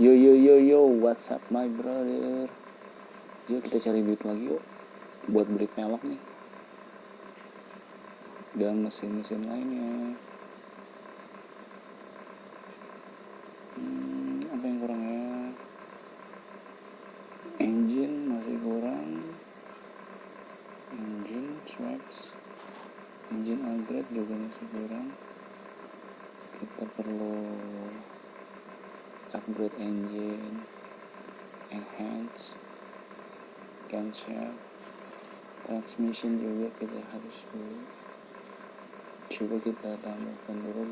Yo yo yo yo, what's up my brother? Yuk kita cari duit lagi yuk, buat beli pelek nih dan mesin-mesin lainnya. Apa yang kurang ya? Engine masih kurang, engine swaps, engine upgrade juga masih kurang. Kita perlu upgrade engine, enhance, camshaft, transmission juga kita harus dulu. Coba kita tambahkan dulu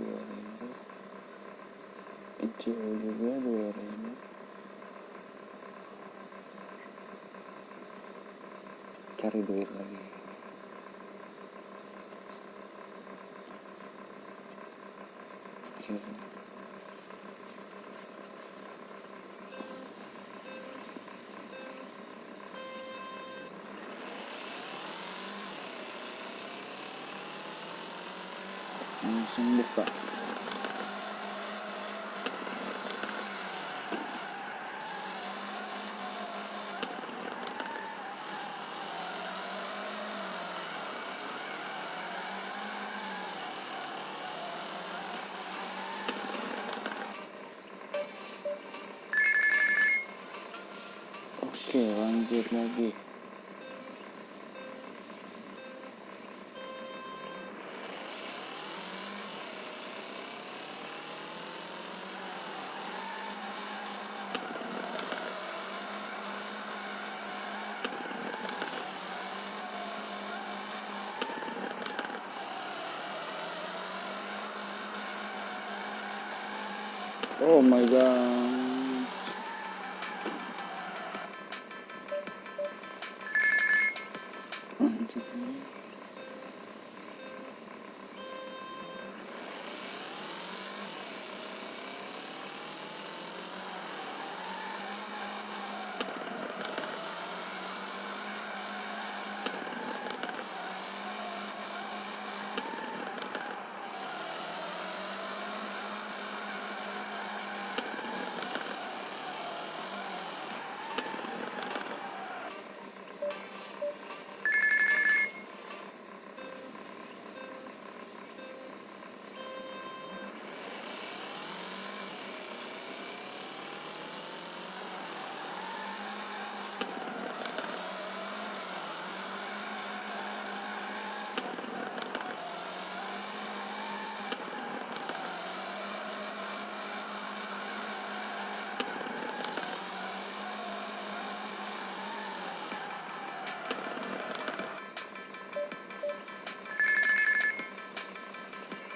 2000, ECU juga 2000. Cari duit lagi. Sini. Langsung buka. Oke, lanjut lagi. Oh my god. Lanjut.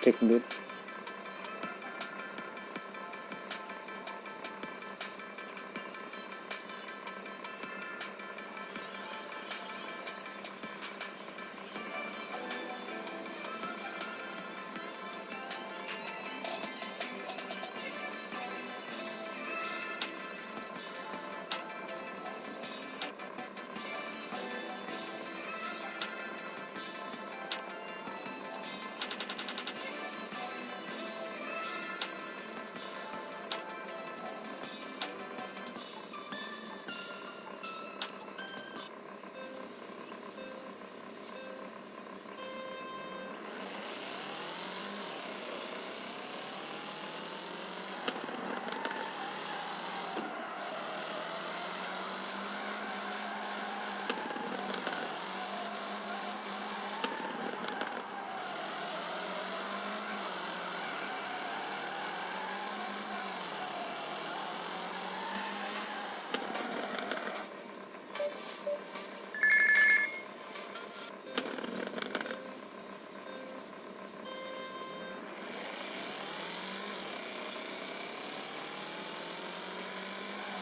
Cek duit.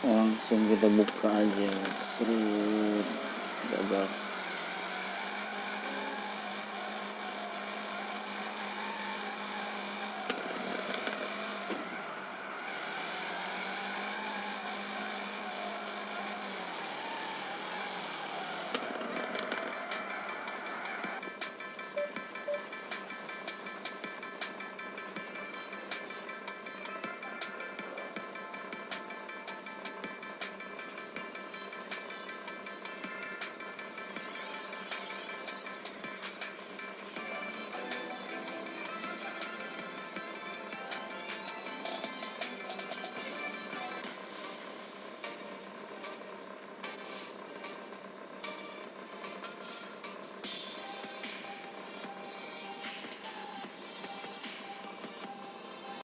Langsung kita buka aja. Serut. Gagal.